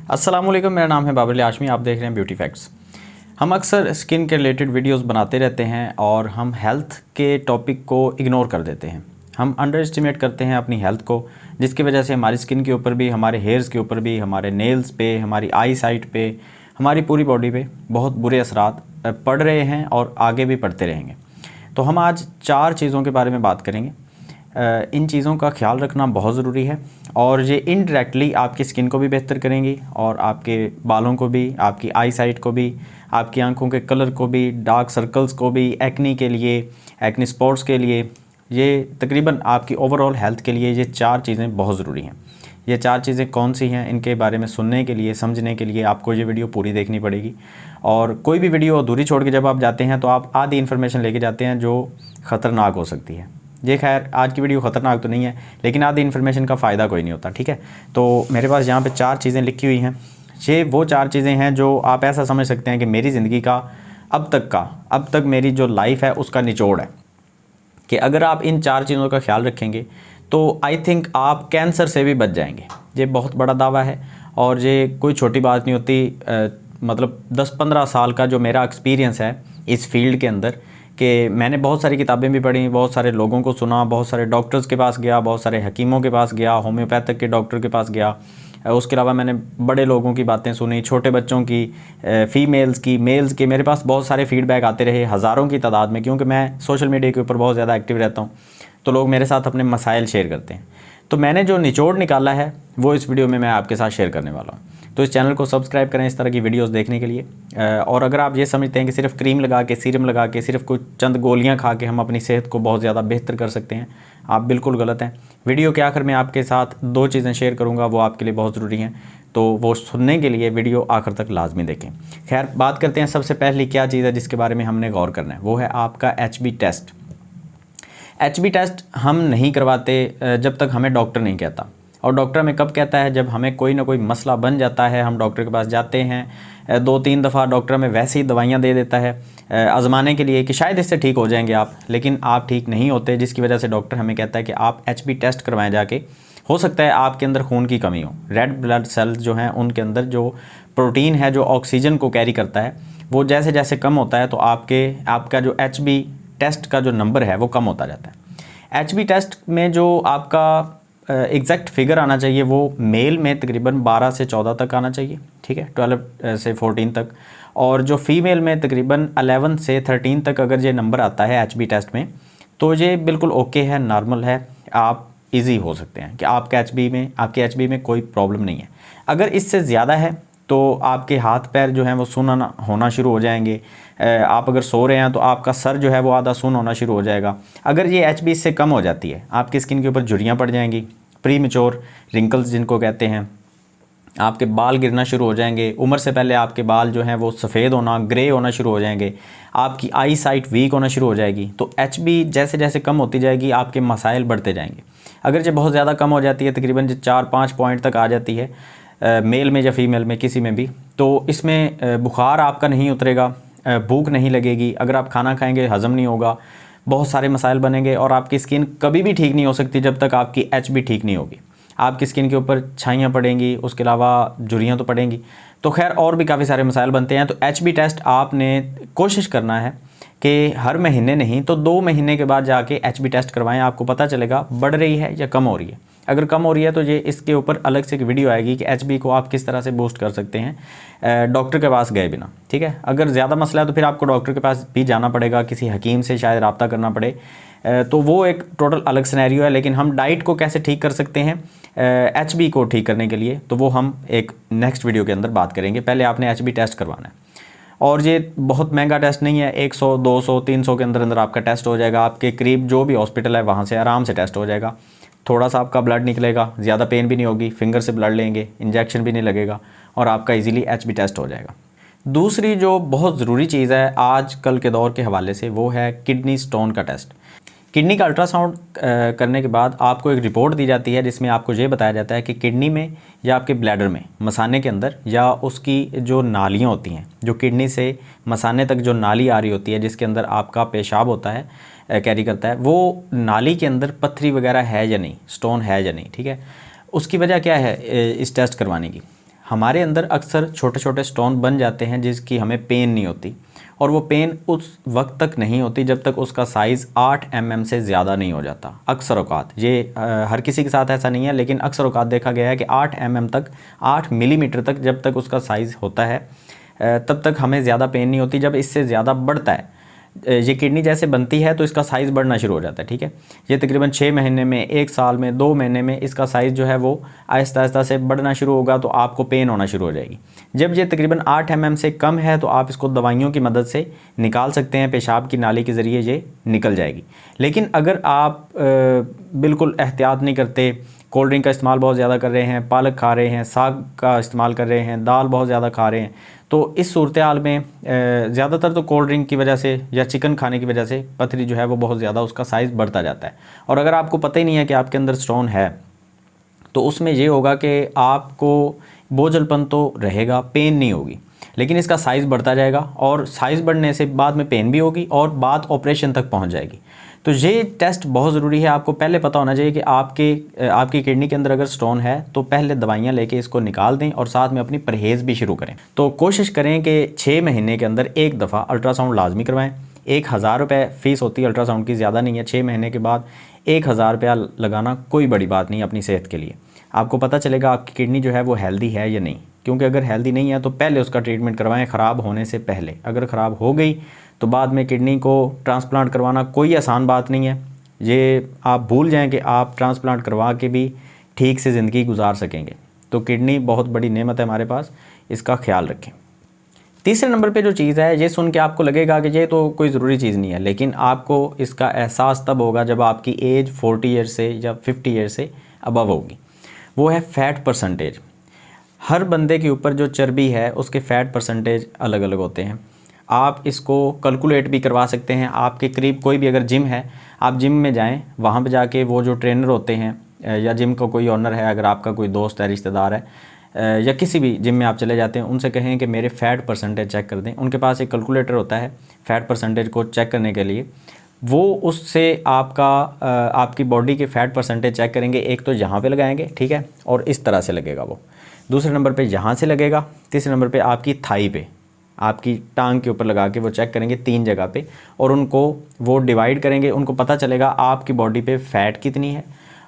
अस्सलाम वालेकुम, मेरा नाम है बाबर अली हाशमी। आप देख रहे हैं ब्यूटी फैक्ट्स। हम अक्सर स्किन के रिलेटेड वीडियोस बनाते रहते हैं और हम हेल्थ के टॉपिक को इग्नोर कर देते हैं। हम अंडर एस्टिमेट करते हैं अपनी हेल्थ को, जिसकी वजह से हमारी स्किन के ऊपर भी, हमारे हेयर्स के ऊपर भी, हमारे नेल्स पे, हमारी आई साइट पे, हमारी पूरी बॉडी पे बहुत बुरे असरात पड़ रहे हैं और आगे भी पड़ते रहेंगे। तो हम आज 4 चीज़ों के बारे में बात करेंगे। इन चीज़ों का ख्याल रखना बहुत ज़रूरी है और ये इनडायरेक्टली आपकी स्किन को भी बेहतर करेंगी और आपके बालों को भी, आपकी आई साइट को भी, आपकी आंखों के कलर को भी, डार्क सर्कल्स को भी, एक्नी के लिए, एक्नी स्पॉट्स के लिए, ये तकरीबन आपकी ओवरऑल हेल्थ के लिए ये 4 चीज़ें बहुत ज़रूरी हैं। ये 4 चीज़ें कौन सी हैं, इनके बारे में सुनने के लिए, समझने के लिए आपको ये वीडियो पूरी देखनी पड़ेगी। और कोई भी वीडियो अधूरी छोड़ के जब आप जाते हैं तो आप आधी इन्फॉर्मेशन लेके जाते हैं जो ख़तरनाक हो सकती है। ये खैर आज की वीडियो ख़तरनाक तो नहीं है, लेकिन आधी इन्फॉर्मेशन का फ़ायदा कोई नहीं होता, ठीक है। तो मेरे पास यहाँ पे 4 चीज़ें लिखी हुई हैं। ये वो 4 चीज़ें हैं जो आप ऐसा समझ सकते हैं कि मेरी ज़िंदगी का अब तक मेरी जो लाइफ है उसका निचोड़ है, कि अगर आप इन 4 चीज़ों का ख्याल रखेंगे तो आई थिंक आप कैंसर से भी बच जाएंगे। ये बहुत बड़ा दावा है और ये कोई छोटी बात नहीं होती। मतलब 10-15 साल का जो मेरा एक्सपीरियंस है इस फील्ड के अंदर, कि मैंने बहुत सारी किताबें भी पढ़ी, बहुत सारे लोगों को सुना, बहुत सारे डॉक्टर्स के पास गया, बहुत सारे हकीमों के पास गया, होम्योपैथिक के डॉक्टर के पास गया। उसके अलावा मैंने बड़े लोगों की बातें सुनी, छोटे बच्चों की, फ़ीमेल्स की, मेल्स की। मेरे पास बहुत सारे फीडबैक आते रहे हज़ारों की तादाद में, क्योंकि मैं सोशल मीडिया के ऊपर बहुत ज़्यादा एक्टिव रहता हूँ, तो लोग मेरे साथ अपने मसाइल शेयर करते हैं। तो मैंने जो निचोड़ निकाला है वो इस वीडियो में मैं आपके साथ शेयर करने वाला हूँ। तो इस चैनल को सब्सक्राइब करें इस तरह की वीडियोस देखने के लिए। और अगर आप ये समझते हैं कि सिर्फ क्रीम लगा के, सीरम लगा के, सिर्फ कुछ चंद गोलियां खा के हम अपनी सेहत को बहुत ज़्यादा बेहतर कर सकते हैं, आप बिल्कुल गलत हैं। वीडियो के आखिर में आपके साथ 2 चीज़ें शेयर करूँगा, वो आपके लिए बहुत ज़रूरी हैं, तो वो सुनने के लिए वीडियो आखिर तक लाजमी देखें। खैर, बात करते हैं सबसे पहली क्या चीज़ है जिसके बारे में हमने गौर करना है, वो है आपका HB टेस्ट। HB टेस्ट हम नहीं करवाते जब तक हमें डॉक्टर नहीं कहता। और डॉक्टर हमें कब कहता है? जब हमें कोई ना कोई मसला बन जाता है, हम डॉक्टर के पास जाते हैं, 2-3 दफ़ा डॉक्टर हमें वैसे ही दवाइयाँ दे देता है आजमाने के लिए कि शायद इससे ठीक हो जाएंगे आप, लेकिन आप ठीक नहीं होते, जिसकी वजह से डॉक्टर हमें कहता है कि आप HB टेस्ट करवाएं जाके। हो सकता है आपके अंदर खून की कमी हो, रेड ब्लड सेल्स जो हैं उनके अंदर जो प्रोटीन है जो ऑक्सीजन को कैरी करता है, वो जैसे जैसे कम होता है तो आपका जो HB टेस्ट का जो नंबर है वो कम होता जाता है। HB टेस्ट में जो आपका एग्जैक्ट फिगर आना चाहिए वो मेल में तकरीबन 12 से 14 तक आना चाहिए, ठीक है, 12 से 14 तक। और जो फीमेल में तकरीबन 11 से 13 तक अगर ये नंबर आता है HB टेस्ट में, तो ये बिल्कुल ओके है, नॉर्मल है, आप इजी हो सकते हैं कि आपके HB में कोई प्रॉब्लम नहीं है। अगर इससे ज़्यादा है तो आपके हाथ पैर जो हैं वो सुन होना शुरू हो जाएंगे। आप अगर सो रहे हैं तो आपका सर जो है वो आधा सुन होना शुरू हो जाएगा। अगर ये HB से कम हो जाती है, आपकी स्किन के ऊपर झुर्रियाँ पड़ जाएंगी, प्रीमेच्योर रिंकल्स जिनको कहते हैं, आपके बाल गिरना शुरू हो जाएंगे, उम्र से पहले आपके बाल जो हैं वो सफ़ेद होना, ग्रे होना शुरू हो जाएंगे, आपकी आई साइट वीक होना शुरू हो जाएगी। तो HB जैसे जैसे कम होती जाएगी आपके मसाइल बढ़ते जाएंगे। अगर ये बहुत ज़्यादा कम हो जाती है, तकरीबन 4-5 पॉइंट तक आ जाती है मेल में या फीमेल में किसी में भी, तो इसमें बुखार आपका नहीं उतरेगा, भूख नहीं लगेगी, अगर आप खाना खाएंगे हज़म नहीं होगा, बहुत सारे मसाइल बनेंगे और आपकी स्किन कभी भी ठीक नहीं हो सकती जब तक आपकी HB ठीक नहीं होगी। आपकी स्किन के ऊपर छाइयाँ पड़ेंगी, उसके अलावा झुर्रियाँ तो पड़ेंगी, तो खैर और भी काफ़ी सारे मसाइल बनते हैं। तो HB टेस्ट आपने कोशिश करना है कि हर महीने नहीं तो 2 महीने के बाद जाके HB टेस्ट करवाएं, आपको पता चलेगा बढ़ रही है या कम हो रही है। अगर कम हो रही है तो ये इसके ऊपर अलग से एक वीडियो आएगी कि HB को आप किस तरह से बूस्ट कर सकते हैं डॉक्टर के पास गए बिना, ठीक है। अगर ज़्यादा मसला है तो फिर आपको डॉक्टर के पास भी जाना पड़ेगा, किसी हकीम से शायद रब्ता करना पड़े, तो वो एक टोटल अलग सिनेरियो है। लेकिन हम डाइट को कैसे ठीक कर सकते हैं HB को ठीक करने के लिए, तो वो हम एक नेक्स्ट वीडियो के अंदर बात करेंगे। पहले आपने HB टेस्ट करवाना है और ये बहुत महंगा टेस्ट नहीं है, 100, 200, 300 के अंदर आपका टेस्ट हो जाएगा। आपके करीब जो भी हॉस्पिटल है वहाँ से आराम से टेस्ट हो जाएगा। थोड़ा सा आपका ब्लड निकलेगा, ज़्यादा पेन भी नहीं होगी, फिंगर से ब्लड लेंगे, इंजेक्शन भी नहीं लगेगा और आपका इजीली HB टेस्ट हो जाएगा। दूसरी जो बहुत ज़रूरी चीज़ है आज कल के दौर के हवाले से, वो है किडनी स्टोन का टेस्ट। किडनी का अल्ट्रासाउंड करने के बाद आपको एक रिपोर्ट दी जाती है जिसमें आपको ये बताया जाता है कि किडनी में या आपके ब्लैडर में, मसाने के अंदर, या उसकी जो नालियाँ होती हैं, जो किडनी से मसाने तक जो नाली आ रही होती है जिसके अंदर आपका पेशाब होता है, कैरी करता है, वो नाली के अंदर पत्थरी वगैरह है या नहीं, स्टोन है या नहीं, ठीक है। उसकी वजह क्या है इस टेस्ट करवाने की? हमारे अंदर अक्सर छोटे छोटे स्टोन बन जाते हैं जिसकी हमें पेन नहीं होती, और वो पेन उस वक्त तक नहीं होती जब तक उसका साइज़ 8 mm से ज़्यादा नहीं हो जाता। अक्सर औकात, ये हर किसी के साथ ऐसा नहीं है, लेकिन अक्सर औकात देखा गया है कि 8 mm तक, 8 मिलीमीटर तक जब तक उसका साइज़ होता है तब तक हमें ज़्यादा पेन नहीं होती। जब इससे ज़्यादा बढ़ता है, ये किडनी जैसे बनती है तो इसका साइज़ बढ़ना शुरू हो जाता है, ठीक है। ये तकरीबन 6 महीने में, 1 साल में, 2 महीने में इसका साइज़ जो है वो आहिस्ता आहिस्ता से बढ़ना शुरू होगा, तो आपको पेन होना शुरू हो जाएगी। जब ये तकरीबन 8 mm से कम है तो आप इसको दवाइयों की मदद से निकाल सकते हैं, पेशाब की नाली के ज़रिए ये निकल जाएगी। लेकिन अगर आप बिल्कुल एहतियात नहीं करते, कोल्ड ड्रिंक का इस्तेमाल बहुत ज़्यादा कर रहे हैं, पालक खा रहे हैं, साग का इस्तेमाल कर रहे हैं, दाल बहुत ज़्यादा खा रहे हैं, तो इस सूरत हाल में ज़्यादातर तो कोल्ड ड्रिंक की वजह से या चिकन खाने की वजह से पथरी जो है वो बहुत ज़्यादा उसका साइज़ बढ़ता जाता है। और अगर आपको पता ही नहीं है कि आपके अंदर स्टोन है, तो उसमें ये होगा कि आपको बोझलपन तो रहेगा, पेन नहीं होगी, लेकिन इसका साइज़ बढ़ता जाएगा, और साइज़ बढ़ने से बाद में पेन भी होगी और बात ऑपरेशन तक पहुंच जाएगी। तो ये टेस्ट बहुत ज़रूरी है। आपको पहले पता होना चाहिए कि आपकी किडनी के अंदर अगर स्टोन है तो पहले दवाइयाँ लेके इसको निकाल दें, और साथ में अपनी परहेज़ भी शुरू करें। तो कोशिश करें कि 6 महीने के अंदर एक दफ़ा अल्ट्रासाउंड लाजमी करवाएं। 1000 रुपये फ़ीस होती है अल्ट्रासाउंड की, ज़्यादा नहीं है। 6 महीने के बाद 1000 रुपया लगाना कोई बड़ी बात नहीं अपनी सेहत के लिए। आपको पता चलेगा आपकी किडनी जो है वो हेल्दी है या नहीं, क्योंकि अगर हेल्दी नहीं है तो पहले उसका ट्रीटमेंट करवाएं ख़राब होने से पहले। अगर ख़राब हो गई तो बाद में किडनी को ट्रांसप्लांट करवाना कोई आसान बात नहीं है। ये आप भूल जाएं कि आप ट्रांसप्लांट करवा के भी ठीक से ज़िंदगी गुजार सकेंगे। तो किडनी बहुत बड़ी नेमत है हमारे पास, इसका ख्याल रखें। तीसरे नंबर पे जो चीज़ है, ये सुन के आपको लगेगा कि ये तो कोई ज़रूरी चीज़ नहीं है, लेकिन आपको इसका एहसास तब होगा जब आपकी एज 40 ईयर से या 50 ईयर से अबव होगी। वो है फ़ैट परसेंटेज। हर बंदे के ऊपर जो चर्बी है उसके फ़ैट परसेंटेज अलग अलग होते हैं। आप इसको कैलकुलेट भी करवा सकते हैं। आपके करीब कोई भी अगर जिम है, आप जिम में जाएं, वहाँ पे जाके वो जो ट्रेनर होते हैं या जिम का कोई ओनर है, अगर आपका कोई दोस्त है, रिश्तेदार है, या किसी भी जिम में आप चले जाते हैं, उनसे कहें कि मेरे फ़ैट परसेंटेज चेक कर दें। उनके पास एक कैलकुलेटर होता है फ़ैट परसेंटेज को चेक करने के लिए। वो उससे आपकी बॉडी के फ़ैट परसेंटेज चेक करेंगे। एक तो यहाँ पे लगाएंगे, ठीक है, और इस तरह से लगेगा वो। दूसरे नंबर पे यहाँ से लगेगा। तीसरे नंबर पे आपकी थाई पे, आपकी टांग के ऊपर लगा के वो चेक करेंगे 3 जगह पे, और उनको वो डिवाइड करेंगे। उनको पता चलेगा आपकी बॉडी पे फ़ैट कितनी है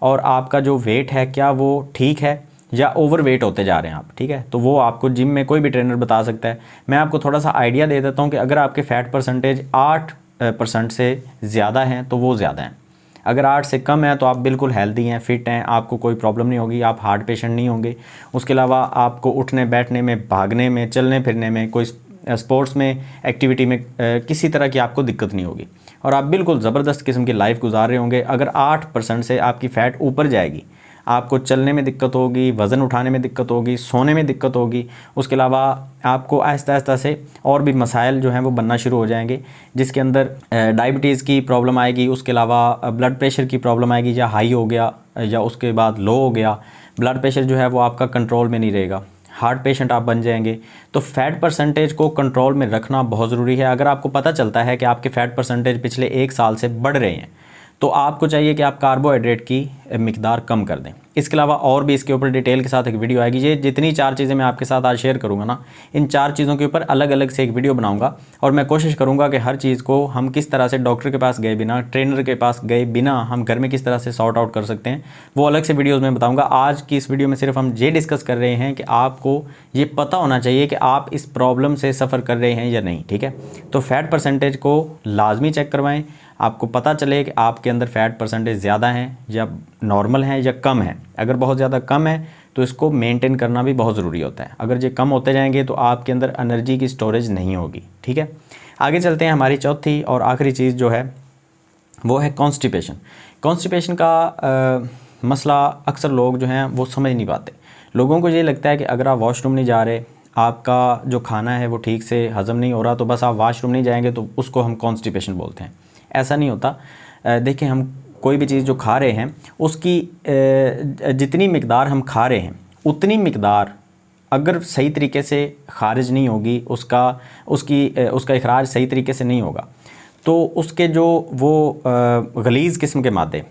और आपका जो वेट है क्या वो ठीक है या ओवर वेट होते जा रहे हैं आप, ठीक है। तो वो आपको जिम में कोई भी ट्रेनर बता सकता है। मैं आपको थोड़ा सा आइडिया दे देता हूँ कि अगर आपके फ़ैट परसेंटेज 8% से ज़्यादा हैं तो वो ज़्यादा हैं। अगर 8 से कम है तो आप बिल्कुल हेल्दी हैं, फिट हैं, आपको कोई प्रॉब्लम नहीं होगी, आप हार्ट पेशेंट नहीं होंगे। उसके अलावा आपको उठने बैठने में, भागने में, चलने फिरने में, कोई स्पोर्ट्स में, एक्टिविटी में किसी तरह की आपको दिक्कत नहीं होगी, और आप बिल्कुल ज़बरदस्त किस्म की लाइफ गुजार रहे होंगे। अगर 8% से आपकी फ़ैट ऊपर जाएगी, आपको चलने में दिक्कत होगी, वज़न उठाने में दिक्कत होगी, सोने में दिक्कत होगी। उसके अलावा आपको आहिस्ता आहिस्ता से और भी मसाइल जो हैं वो बनना शुरू हो जाएंगे, जिसके अंदर डायबिटीज़ की प्रॉब्लम आएगी। उसके अलावा ब्लड प्रेशर की प्रॉब्लम आएगी, या हाई हो गया या उसके बाद लो हो गया। ब्लड प्रेशर जो है वो आपका कंट्रोल में नहीं रहेगा, हार्ट पेशेंट आप बन जाएंगे। तो फ़ैट परसेंटेज को कंट्रोल में रखना बहुत ज़रूरी है। अगर आपको पता चलता है कि आपके फ़ैट परसेंटेज पिछले 1 साल से बढ़ रहे हैं तो आपको चाहिए कि आप कार्बोहाइड्रेट की मिकदार कम कर दें। इसके अलावा और भी इसके ऊपर डिटेल के साथ एक वीडियो आएगी। ये जितनी 4 चीज़ें मैं आपके साथ आज शेयर करूँगा ना, इन 4 चीज़ों के ऊपर अलग अलग से एक वीडियो बनाऊँगा, और मैं कोशिश करूँगा कि हर चीज़ को हम किस तरह से डॉक्टर के पास गए बिना, ट्रेनर के पास गए बिना हम घर में किस तरह से सॉर्ट आउट कर सकते हैं, वो अलग से वीडियोज़ में बताऊँगा। आज की इस वीडियो में सिर्फ हम ये डिस्कस कर रहे हैं कि आपको ये पता होना चाहिए कि आप इस प्रॉब्लम से सफ़र कर रहे हैं या नहीं, ठीक है। तो फ़ैट परसेंटेज को लाजमी चेक करवाएं। आपको पता चले कि आपके अंदर फ़ैट परसेंटेज ज़्यादा हैं या नॉर्मल हैं या कम है। अगर बहुत ज़्यादा कम है तो इसको मेंटेन करना भी बहुत ज़रूरी होता है। अगर ये कम होते जाएंगे तो आपके अंदर एनर्जी की स्टोरेज नहीं होगी, ठीक है। आगे चलते हैं। हमारी चौथी और आखिरी चीज़ जो है वो है कॉन्स्टिपेशन। कॉन्स्टिपेशन का मसला अक्सर लोग जो हैं वो समझ नहीं पाते। लोगों को ये लगता है कि अगर आप वॉशरूम नहीं जा रहे, आपका जो खाना है वो ठीक से हज़म नहीं हो रहा, तो बस आप वॉशरूम नहीं जाएंगे तो उसको हम कॉन्स्टिपेशन बोलते हैं। ऐसा नहीं होता। देखिए, हम कोई भी चीज़ जो खा रहे हैं उसकी जितनी मिकदार हम खा रहे हैं उतनी मिकदार अगर सही तरीके से खारिज नहीं होगी, उसका इखराज सही तरीके से नहीं होगा, तो उसके जो वो गलीज़ किस्म के मादे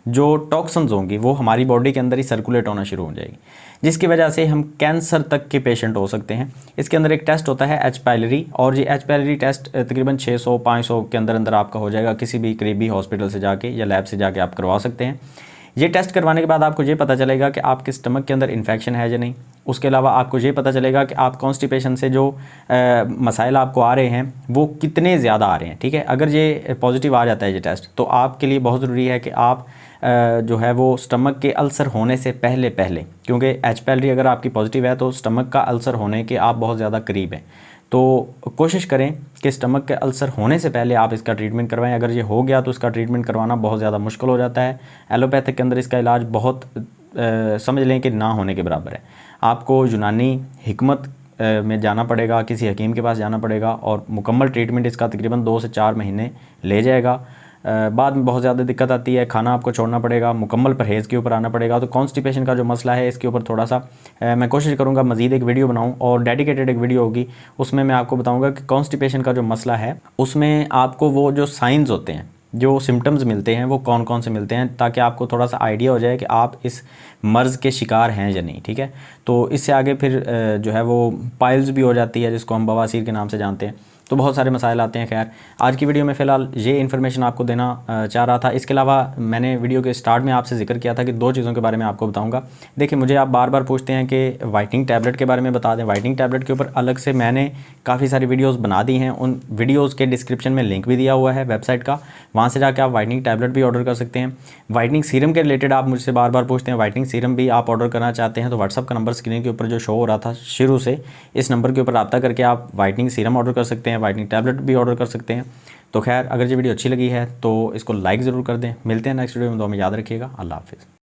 जो टॉक्सिन्स होंगी वो हमारी बॉडी के अंदर ही सर्कुलेट होना शुरू हो जाएगी, जिसकी वजह से हम कैंसर तक के पेशेंट हो सकते हैं। इसके अंदर एक टेस्ट होता है एच पायलरी, और ये एच पायलरी टेस्ट तकरीबन 600-500 के अंदर अंदर आपका हो जाएगा। किसी भी करीबी हॉस्पिटल से जाके या लैब से जाके आप करवा सकते हैं। ये टेस्ट करवाने के बाद आपको ये पता चलेगा कि आपके स्टमक के अंदर इन्फेक्शन है या नहीं। उसके अलावा आपको ये पता चलेगा कि आप कॉन्स्टिपेशन से जो मसाइल आपको आ रहे हैं वो कितने ज़्यादा आ रहे हैं, ठीक है। अगर ये पॉजिटिव आ जाता है ये टेस्ट, तो आपके लिए बहुत ज़रूरी है कि आप जो है वो स्टमक के अल्सर होने से पहले क्योंकि एच पायलरी अगर आपकी पॉजिटिव है तो स्टमक का अल्सर होने के आप बहुत ज़्यादा करीब हैं। तो कोशिश करें कि स्टमक के अल्सर होने से पहले आप इसका ट्रीटमेंट करवाएं। अगर ये हो गया तो इसका ट्रीटमेंट करवाना बहुत ज़्यादा मुश्किल हो जाता है। एलोपैथिक के अंदर इसका इलाज बहुत समझ लें कि ना होने के बराबर है। आपको यूनानी हिकमत में जाना पड़ेगा, किसी हकीम के पास जाना पड़ेगा, और मुकम्मल ट्रीटमेंट इसका तकरीबन 2 से 4 महीने ले जाएगा। बाद में बहुत ज़्यादा दिक्कत आती है, खाना आपको छोड़ना पड़ेगा, मुकम्मल परहेज़ के ऊपर आना पड़ेगा। तो कॉन्स्टिपेशन का जो मसला है इसके ऊपर थोड़ा सा मैं कोशिश करूँगा मज़ीद एक वीडियो बनाऊँ, और डेडिकेटेड एक वीडियो होगी, उसमें मैं आपको बताऊँगा कि कॉन्स्टिपेशन का जो मसला है उसमें आपको वो जो साइंस होते हैं, जो सिम्टम्स मिलते हैं, वो कौन कौन से मिलते हैं, ताकि आपको थोड़ा सा आइडिया हो जाए कि आप इस मर्ज़ के शिकार हैं या नहीं, ठीक है। तो इससे आगे फिर जो है वो पाइल्स भी हो जाती है, जिसको हम बवासीर के नाम से जानते हैं। तो बहुत सारे मसाइल आते हैं। खैर, आज की वीडियो में फ़िलहाल ये इन्फॉर्मेशन आपको देना चाह रहा था। इसके अलावा मैंने वीडियो के स्टार्ट में आपसे जिक्र किया था कि 2 चीज़ों के बारे में आपको बताऊंगा। देखिए, मुझे आप बार बार पूछते हैं कि वाइटनिंग टैबलेट के बारे में बता दें। वाइटनिंग टैबलेट के ऊपर अलग से मैंने काफ़ी सारी वीडियोज़ बना दी हैं। उन वीडियोज़ के डिस्क्रिप्शन में लिंक भी दिया हुआ है वेबसाइट का, वहाँ से जाकर आप वाइटनिंग टैबलेट भी ऑर्डर कर सकते हैं। वाइटनिंग सीरम के रिलेटेड आप मुझसे बार बार पूछते हैं, वाइटनिंग सीरम भी आप ऑर्डर करना चाहते हैं तो व्हाट्सअप का नंबर स्क्रीन के ऊपर जो शो हो रहा था शुरू से, इस नंबर के ऊपर रब्ता करके आप वाइटनिंग सीरम ऑर्डर कर सकते हैं, वाइटनिंग टैबलेट भी ऑर्डर कर सकते हैं। तो खैर, अगर ये वीडियो अच्छी लगी है तो इसको लाइक ज़रूर कर दें। मिलते हैं नेक्स्ट वीडियो में, दुआ में याद रखिएगा। अल्लाह हाफ़िज़।